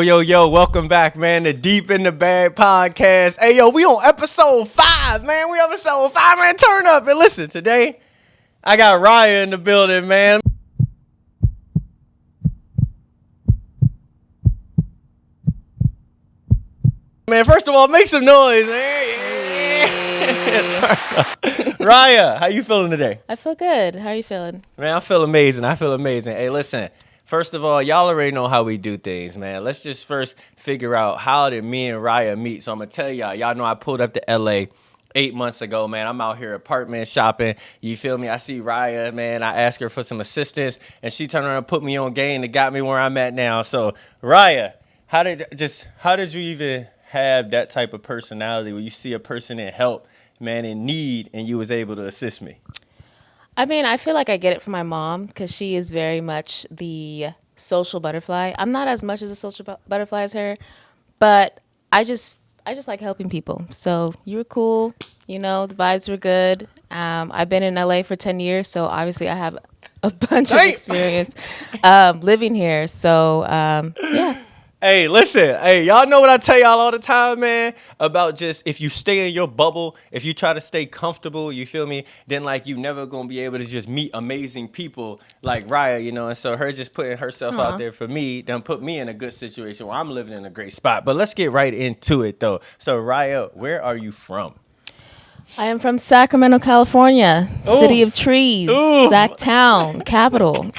Yo, welcome back, man, to Deep in the Bag podcast. Hey, yo, we on episode 5, man. We episode 5, man. Turn up and listen. Today, I got Mariah in the building, man. Man, first of all, make some noise, man. Turn up. Mariah, how you feeling today? I feel good. How are you feeling? Man, I feel amazing. Hey, listen. First of all, y'all already know how we do things, man. Let's just first figure out how did me and Mariah meet. So I'm going to tell y'all. Y'all know I pulled up to L.A. 8 months ago, man. I'm out here apartment shopping. You feel me? I see Mariah, man. I ask her for some assistance, and she turned around and put me on game and got me where I'm at now. So, Mariah, how did you even have that type of personality where you see a person in help, man, in need, and you was able to assist me? I mean, I feel like I get it from my mom because she is very much the social butterfly. I'm not as much as a social butterfly as her, but I just like helping people. So you were cool. You know, the vibes were good. I've been in LA for 10 years, so obviously I have a bunch of experience living here. So, yeah. Hey, listen. Hey, y'all know what I tell y'all all the time, man, about just if you stay in your bubble, if you try to stay comfortable, you feel me, then, like, you never going to be able to just meet amazing people like Raya, you know, and so her just putting herself out there for me done put me in a good situation where I'm living in a great spot. But let's get right into it, though. So, Raya, where are you from? I am from Sacramento, California, city of trees, Sacktown, capital,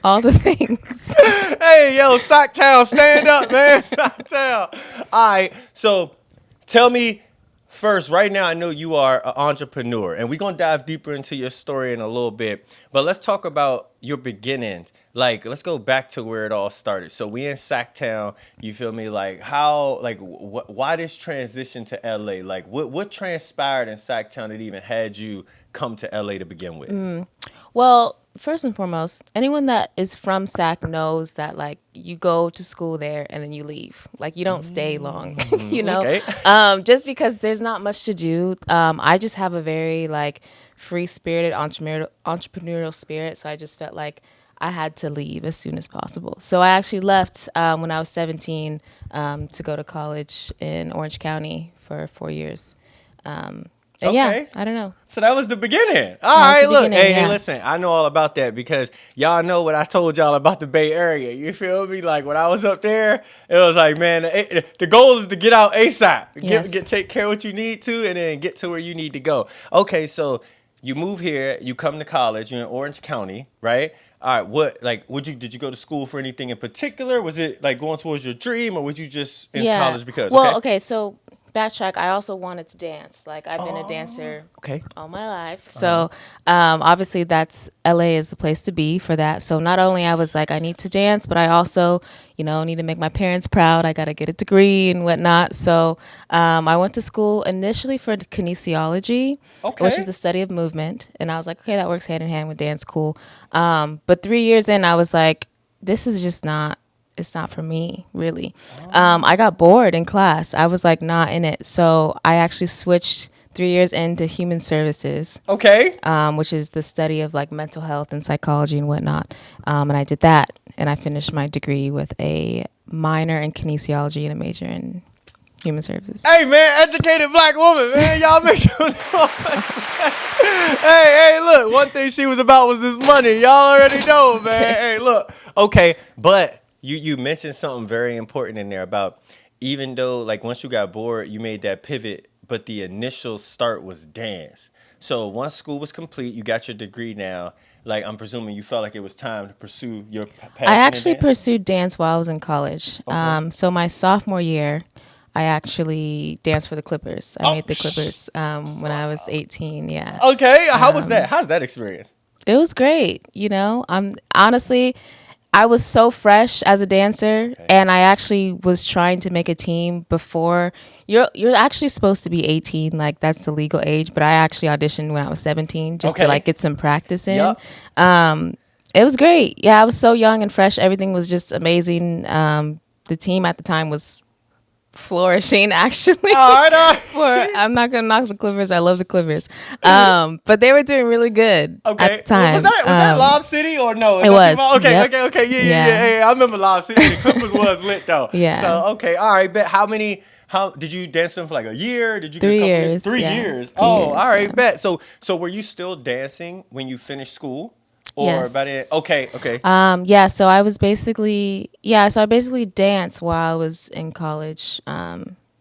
all the things. Hey, yo, Sacktown, stand up, man. Sacktown. All right, so tell me first, right now I know you are an entrepreneur, and we're going to dive deeper into your story in a little bit, but let's talk about your beginnings. Like, let's go back to where it all started. So we in Sacktown, you feel me? Like, how, like, why this transition to LA? Like, what transpired in Sacktown that even had you come to LA to begin with? Well, first and foremost, anyone that is from Sac knows that, like, you go to school there and then you leave. Like, you don't stay long, you know? Okay. Just because there's not much to do. I just have a very, like, free-spirited entrepreneurial spirit, so I just felt like I had to leave as soon as possible. So I actually left when I was 17 to go to college in Orange County for 4 years. And yeah, I don't know. So that was the beginning. All right, look. Hey, listen, I know all about that because y'all know what I told y'all about the Bay Area. You feel me? Like, when I was up there, it was like, man, the goal is to get out ASAP. Yes. Take care of what you need to and then get to where you need to go. Okay, so you move here, you come to college, you're in Orange County, right? All right, did you go to school for anything in particular? Was it like going towards your dream, or was you just in college because? Well, okay, so backtrack. I also wanted to dance. Like, I've been a dancer all my life. So obviously that's LA is the place to be for that. So not only I was like, I need to dance, but I also, you know, need to make my parents proud. I got to get a degree and whatnot. So I went to school initially for kinesiology, which is the study of movement. And I was like, okay, that works hand in hand with dance. Cool. But 3 years in, I was like, this is just it's not for me, really. I got bored in class. I was like not in it. So I actually switched 3 years into human services. Okay. Which is the study of like mental health and psychology and whatnot. And I did that. And I finished my degree with a minor in kinesiology and a major in human services. Hey, man, educated black woman, man. Y'all make sure. Hey, look. One thing she was about was this money. Y'all already know, man. Hey, look. Okay, but you mentioned something very important in there about even though, like, once you got bored, you made that pivot, but the initial start was dance. So once school was complete, you got your degree now. Like, I'm presuming you felt like it was time to pursue your passion. I actually pursued dance while I was in college. Okay. So my sophomore year, I actually danced for the Clippers. I made the Clippers when I was 18, yeah. Okay, how was that? How's that experience? It was great, you know. Honestly, I was so fresh as a dancer, and I actually was trying to make a team before. You're actually supposed to be 18, like that's the legal age, but I actually auditioned when I was 17 just to like get some practice in. Yep. It was great. Yeah, I was so young and fresh. Everything was just amazing. The team at the time was flourishing actually. All right. I'm not gonna knock the Clippers. I love the Clippers. But they were doing really good at the time. Was that Lob City or no? It was. Okay, Yep. okay. Yeah. I remember Lob City. The Clippers was lit though. Yeah. So okay, all right. Bet how did you dance them for like a year? Did you 3 do a couple years? 3 yeah. years. 3 Oh, years, all right. yeah. Bet. So were you still dancing when you finished school? Or Yes. by then? Okay. Yeah, so I basically danced while I was in college,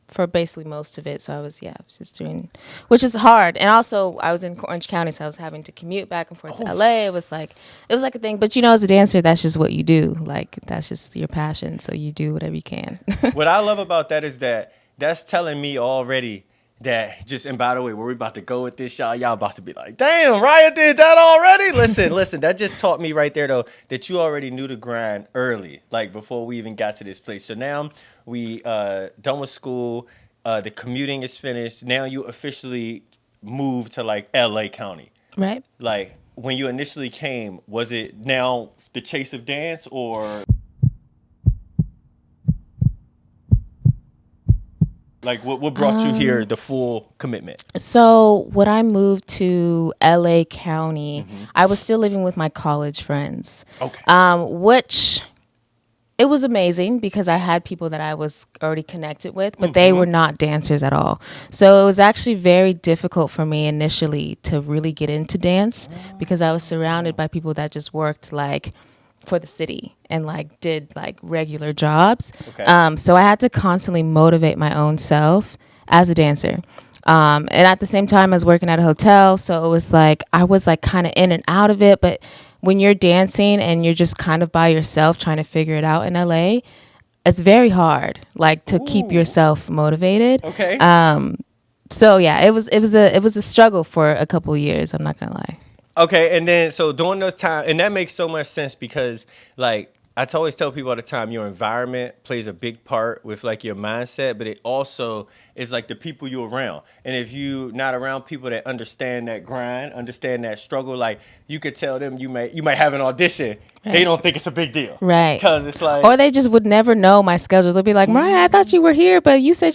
for basically most of it. So I was just doing, which is hard. And also I was in Orange County, so I was having to commute back and forth to LA. It was like a thing. But as a dancer, that's just what you do. Like, that's just your passion. So you do whatever you can. What I love about that is that's telling me already that and by the way, where we about to go with this, y'all about to be like, damn, Mariah did that already. Listen, that just taught me right there though that you already knew the grind early, like before we even got to this place. So now we done with school, the commuting is finished. Now you officially moved to like LA County. Right. Like when you initially came, was it now the chase of dance or like what brought you here, the full commitment? So when I moved to LA County, I was still living with my college friends. Okay. Which it was amazing because I had people that I was already connected with, but they were not dancers at all. So it was actually very difficult for me initially to really get into dance because I was surrounded by people that just worked like for the city and like did like regular jobs. Okay. So I had to constantly motivate my own self as a dancer. And at the same time I was working at a hotel. So it was like, I was like kind of in and out of it. But when you're dancing and you're just kind of by yourself trying to figure it out in LA, it's very hard, like to keep yourself motivated. Okay. So yeah, it was a struggle for a couple of years. I'm not gonna lie. Okay, and then so during those time, and that makes so much sense because like I always tell people all the time, your environment plays a big part with like your mindset, but it also is like the people you're around. And if you not around people that understand that grind, understand that struggle, like you could tell them you might have an audition. Right. They don't think it's a big deal. Right. Because it's like, or they just would never know my schedule. They'll be like, Mariah, I thought you were here, but you said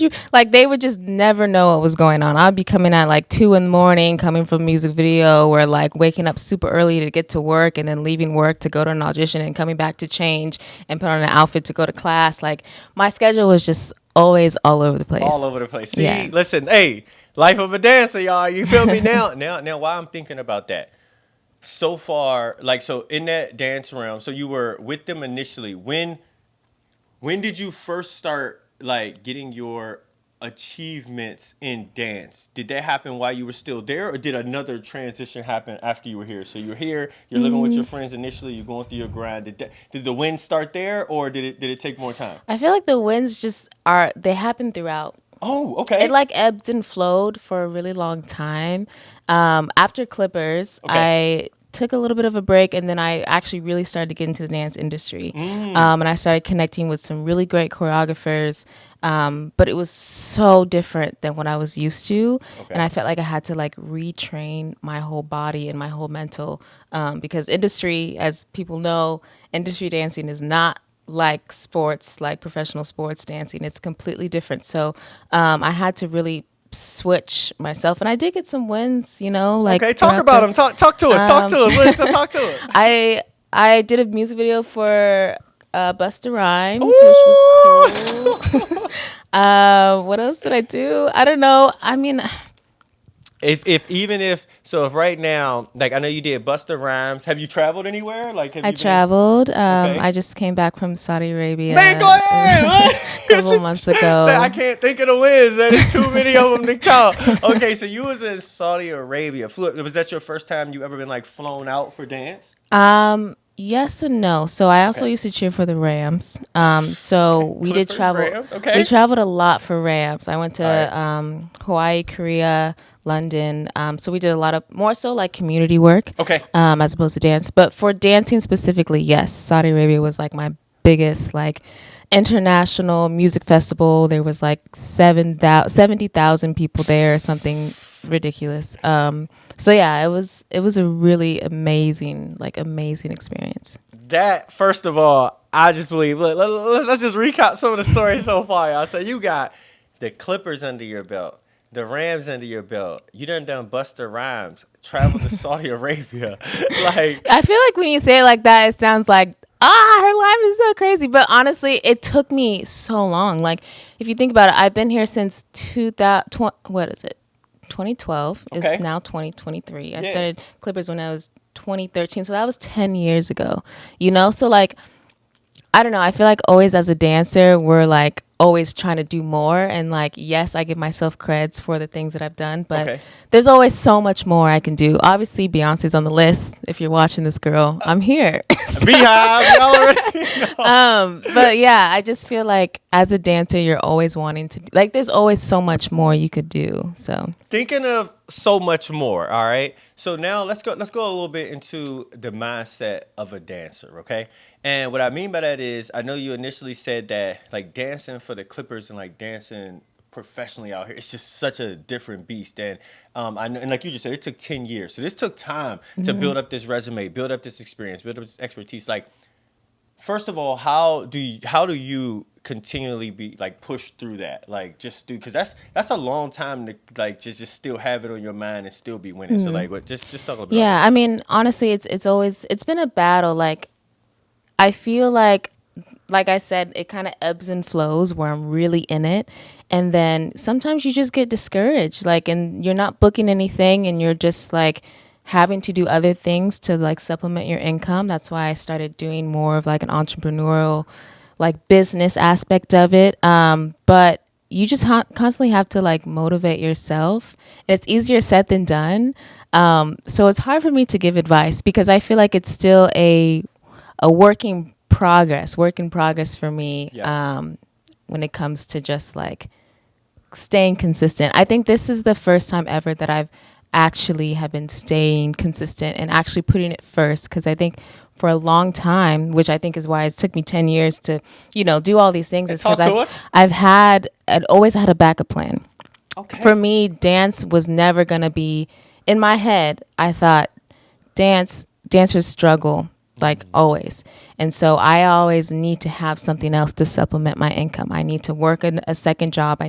they would just never know what was going on. I'd be coming at like 2 a.m, coming from a music video or like waking up super early to get to work and then leaving work to go to an audition and coming back to change and put on an outfit to go to class. Like my schedule was just always all over the place. All over the place. See, listen, hey, life of a dancer, y'all. You feel me now? Now, why I'm thinking about that. So far, like, so in that dance realm, so you were with them initially. When did you first start, like, getting your achievements in dance? Did that happen while you were still there, or did another transition happen after you were here? So you're here, you're living with your friends initially, you're going through your grind. Did the wins start there, or did it take more time? I feel like the wins they happen throughout. Oh, okay. It like ebbed and flowed for a really long time. After Clippers, I took a little bit of a break, and then I actually really started to get into the dance industry. And I started connecting with some really great choreographers. But it was so different than what I was used to. Okay. And I felt like I had to like retrain my whole body and my whole mental, because industry, as people know, industry dancing is not like sports, like professional sports dancing. It's completely different. So I had to really switch myself, and I did get some wins, like. Okay, talk about them. Talk to us. Talk to us. Talk to us. I did a music video for Busta Rhymes, Ooh! Which was cool. What else did I do? I don't know. I mean, if right now, like I know you did Busta Rhymes. Have you traveled anywhere? Like I traveled. I just came back from Saudi Arabia. Man, go ahead. A couple months ago. I can't think of the wins. There's too many of them to count. Okay, so you was in Saudi Arabia. Was that your first time you ever been like flown out for dance? Yes and no. So I also used to cheer for the Rams. So we did travel. Rams? Okay. We traveled a lot for Rams. I went to Hawaii, Korea, London. So we did a lot of more so like community work. Okay. As opposed to dance. But for dancing specifically, yes, Saudi Arabia was like my biggest like international music festival. There was like 70,000 people there, something ridiculous. So yeah, it was a really amazing experience. That, first of all, I just believe. Look, let's just recap some of the stories so far, y'all. So you got the Clippers under your belt, the Rams under your belt. You done Busta Rhymes, traveled to Saudi Arabia. Like, I feel like when you say it like that, it sounds like, her life is so crazy. But honestly, it took me so long. Like, if you think about it, I've been here since 2012. Okay. It's now 2023. I started Clippers when I was 2013. So that was 10 years ago, So, like, I don't know. I feel like always as a dancer, we're like always trying to do more. And like, yes, I give myself creds for the things that I've done, but there's always so much more I can do. Obviously, Beyonce's on the list. If you're watching this, girl, I'm here. Beehive, y'all already know. But yeah, I just feel like as a dancer, you're always wanting to like. There's always so much more you could do. So thinking of so much more. All right. So now let's go a little bit into the mindset of a dancer. Okay. And what I mean by that is, I know you initially said that like dancing for the Clippers and like dancing professionally out here, it's just such a different beast. And I know, and like you just said, it took 10 years. So this took time to build up this resume, build up this experience, build up this expertise. Like, first of all, how do you continually be like pushed through that? Like, just do, because that's a long time to like just still have it on your mind and still be winning. So like, what? Just talk about. Yeah, I mean, honestly, it's been a battle. Like, I feel like I said, it kind of ebbs and flows where I'm really in it. And then sometimes you just get discouraged, like, and you're not booking anything and you're just like having to do other things to like supplement your income. That's why I started doing more of like an entrepreneurial, like business aspect of it. But you just constantly have to like motivate yourself. And it's easier said than done. So it's hard for me to give advice because I feel like it's still a work in progress for me. Yes. When it comes to just like staying consistent. I think this is the first time ever that I've actually have been staying consistent and actually putting it first, because I think for a long time, which I think is why it took me 10 years to, do all these things, is because I'd always had a backup plan. Okay. For me, dance was never going to be, in my head, I thought dancers struggle. Like always. And so I always need to have something else to supplement my income. I need to work a second job.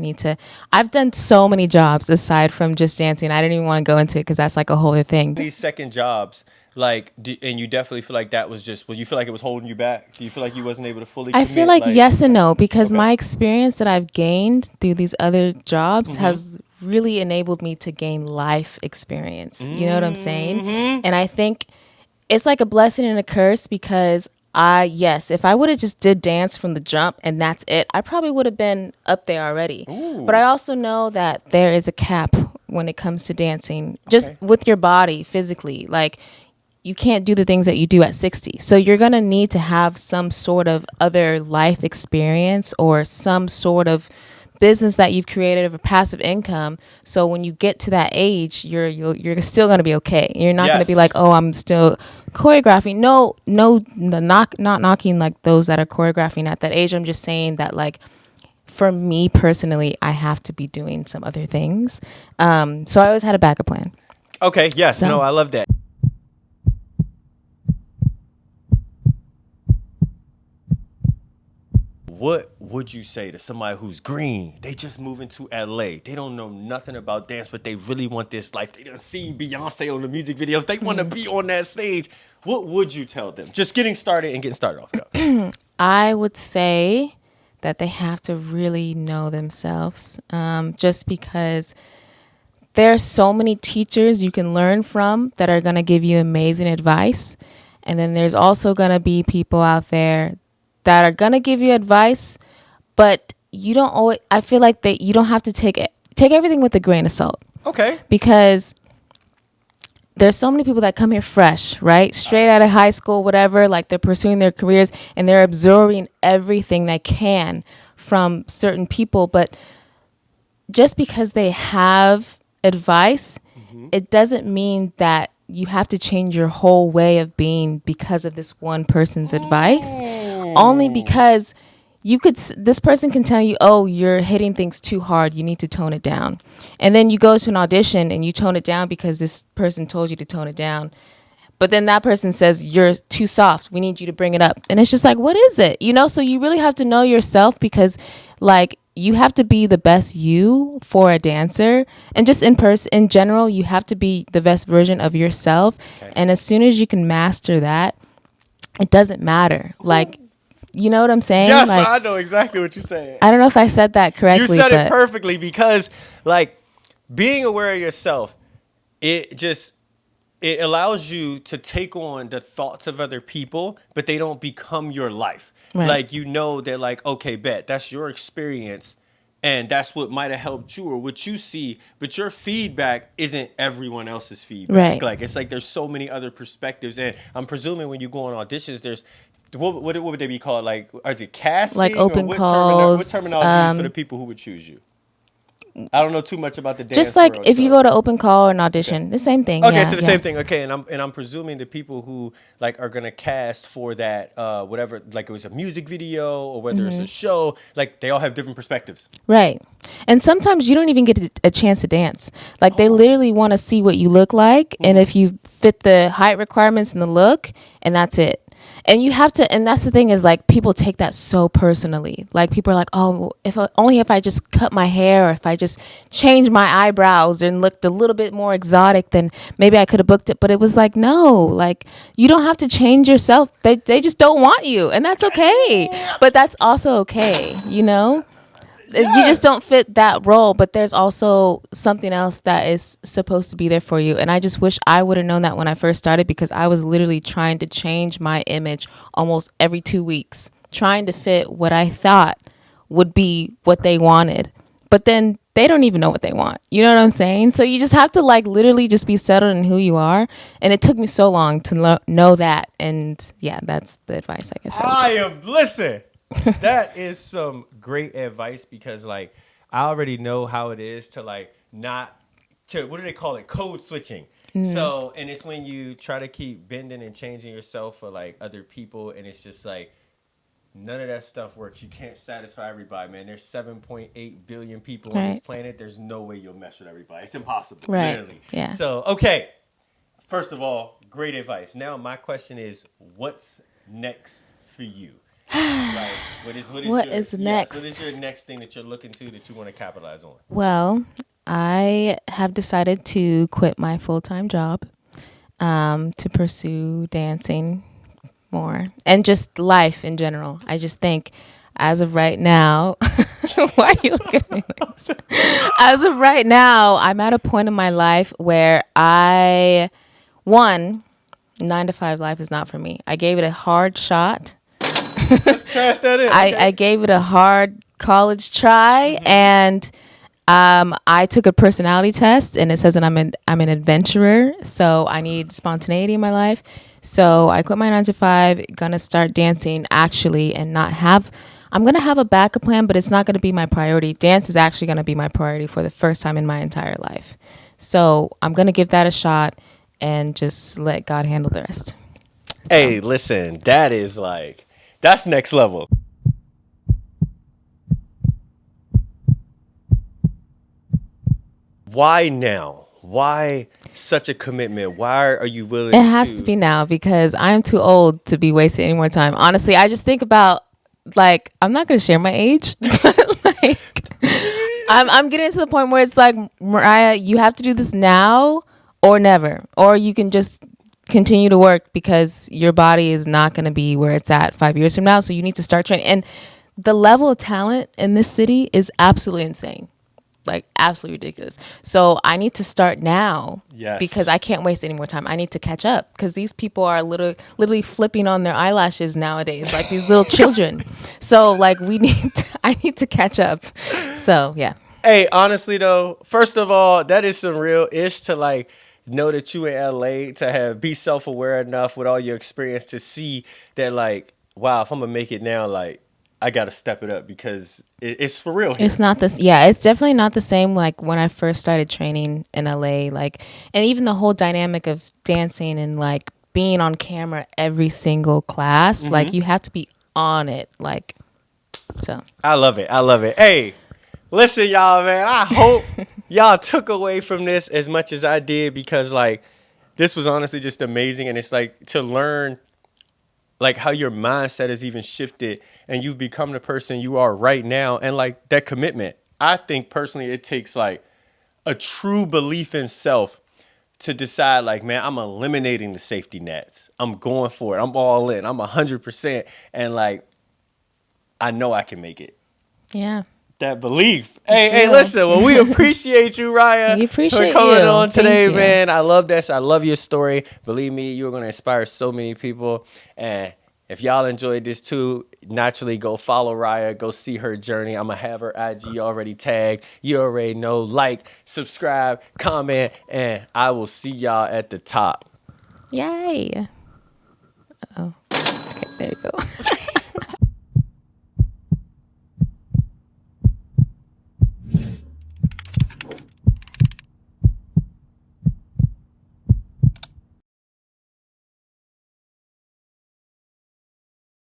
I've done so many jobs aside from just dancing. I didn't even want to go into it because that's like a whole other thing. These second jobs, like, and you definitely feel like that was just, well, you feel like it was holding you back? Do you feel like you wasn't able to fully commit? I feel like yes and no, because my experience that I've gained through these other jobs has really enabled me to gain life experience. You know what I'm saying? And I think it's like a blessing and a curse, because if I would have just did dance from the jump and that's it, I probably would have been up there already. Ooh. But I also know that there is a cap when it comes to dancing, just with your body physically. Like, you can't do the things that you do at 60. So you're going to need to have some sort of other life experience or some sort of business that you've created of a passive income. So when you get to that age, you're still going to be okay. You're not going to be like, oh, I'm still choreographing. No, not knocking like those that are choreographing at that age. I'm just saying that, like, for me personally, I have to be doing some other things. So I always had a backup plan. Okay. Yes. So, no, I love that. What would you say to somebody who's green? They just moving to LA. They don't know nothing about dance, but they really want this life. They done seen Beyonce on the music videos. They want to be on that stage. What would you tell them? Just getting started off. I would say that they have to really know themselves, just because there are so many teachers you can learn from that are going to give you amazing advice. And then there's also going to be people out there that are going to give you advice, but you don't always, I feel like that you don't have to take everything with a grain of salt. Okay. Because there's so many people that come here fresh, right? Straight out of high school, whatever, like they're pursuing their careers and they're absorbing everything they can from certain people. But just because they have advice, it doesn't mean that you have to change your whole way of being because of this one person's advice. Only because this person can tell you, oh, you're hitting things too hard, you need to tone it down. And then you go to an audition and you tone it down because this person told you to tone it down. But then that person says, you're too soft. We need you to bring it up. And it's just like, what is it? You know, so you really have to know yourself, because like you have to be the best you for a dancer. And just in general, you have to be the best version of yourself. Okay. And as soon as you can master that, it doesn't matter. Like, you know what I'm saying? Yes, like, I know exactly what you're saying. I don't know if I said that correctly. You said it perfectly, because like being aware of yourself, it allows you to take on the thoughts of other people, but they don't become your life. Right. Like, you know, they're like, okay, bet, that's your experience, and that's what might have helped you or what you see, but your feedback isn't everyone else's feedback. Right. Like, it's like there's so many other perspectives, and I'm presuming when you go on auditions, there's what would they be called? Like, is it casting? Like open calls. What terminology is for the people who would choose you? I don't know too much about the dance. Just like world, if you go to open call or an audition, the same thing. Okay, so the same thing. Okay, and I'm presuming the people who like are gonna cast for that whatever, like it was a music video or whether it's a show, like they all have different perspectives. Right, and sometimes you don't even get a chance to dance. Like they literally want to see what you look like, and if you fit the height requirements and the look, and that's it. And you have to, and that's the thing is like people take that so personally. Like people are like, oh, if I just cut my hair, or if I just change my eyebrows and looked a little bit more exotic, then maybe I could have booked it. But it was like, no, like you don't have to change yourself. They just don't want you, and that's okay. But that's also okay, you know. Yes. You just don't fit that role, but there's also something else that is supposed to be there for you. And I just wish I would have known that when I first started, because I was literally trying to change my image almost every 2 weeks, trying to fit what I thought would be what they wanted. But then they don't even know what they want. You know what I'm saying? So you just have to like literally just be settled in who you are. And it took me so long to know that. And yeah, that's the advice I guess. Listen. That is some great advice, because like I already know how it is to like not to, what do they call it, code switching. So, and it's when you try to keep bending and changing yourself for like other people, and it's just like none of that stuff works. You can't satisfy everybody, man. There's 7.8 billion people on this planet. There's no way you'll mess with everybody. It's impossible, literally. Yeah. So okay, first of all, great advice. Now my question is, what's next for you? Like, what is next? What is your next thing that you're looking to that you want to capitalize on? Well, I have decided to quit my full-time job to pursue dancing more and just life in general. I just think as of right now, why are you looking at me like this? As of right now, I'm at a point in my life where 9 to 5 life is not for me. I gave it a hard shot. Let's trash that in. Okay. I gave it a hard college try, and I took a personality test, and it says that I'm an adventurer, so I need spontaneity in my life. So I quit my 9 to 5, gonna start dancing actually, and I'm gonna have a backup plan, but it's not gonna be my priority. Dance is actually gonna be my priority for the first time in my entire life. So I'm gonna give that a shot and just let God handle the rest. So. Hey, listen, that's next level. Why now? Why such a commitment? Why are you willing? It has to be now, because I'm too old to be wasting any more time. Honestly, I just think about, like, I'm not going to share my age. Like, I'm getting to the point where it's like, Mariah, you have to do this now or never. Or you can just continue to work, because your body is not going to be where it's at 5 years from now. So you need to start training. And the level of talent in this city is absolutely insane. Like absolutely ridiculous. So I need to start now. Yes. Because I can't waste any more time. I need to catch up, because these people are literally flipping on their eyelashes nowadays, like these little children. So like I need to catch up. So yeah. Hey, honestly though, first of all, that is some real ish to like know that you in LA, to be self-aware enough with all your experience to see that like, wow, if I'm gonna make it now, like I gotta step it up, because it's for real here. It's not this. Yeah, it's definitely not the same like when I first started training in LA, like, and even the whole dynamic of dancing and like being on camera every single class, like you have to be on it, like, so. I love it. Hey, listen, y'all, man, I hope y'all took away from this as much as I did, because like This was honestly just amazing. And it's like to learn like how your mindset has even shifted and you've become the person you are right now. And like that commitment, I think personally it takes like a true belief in self to decide like, man, I'm eliminating the safety nets. I'm going for it. I'm all in. I'm 100%. And like, I know I can make it. Yeah. That belief. Hey, listen. Well, we appreciate you, Raya, We appreciate for coming you. on today, Thank you. man. I love this. I love your story. Believe me, you're going to inspire so many people. And if y'all enjoyed this too, naturally go follow Raya. Go see her journey. I'm going to have her IG already tagged. You already know. Like, subscribe, comment, and I will see y'all at the top. Yay. Oh, okay, there you go.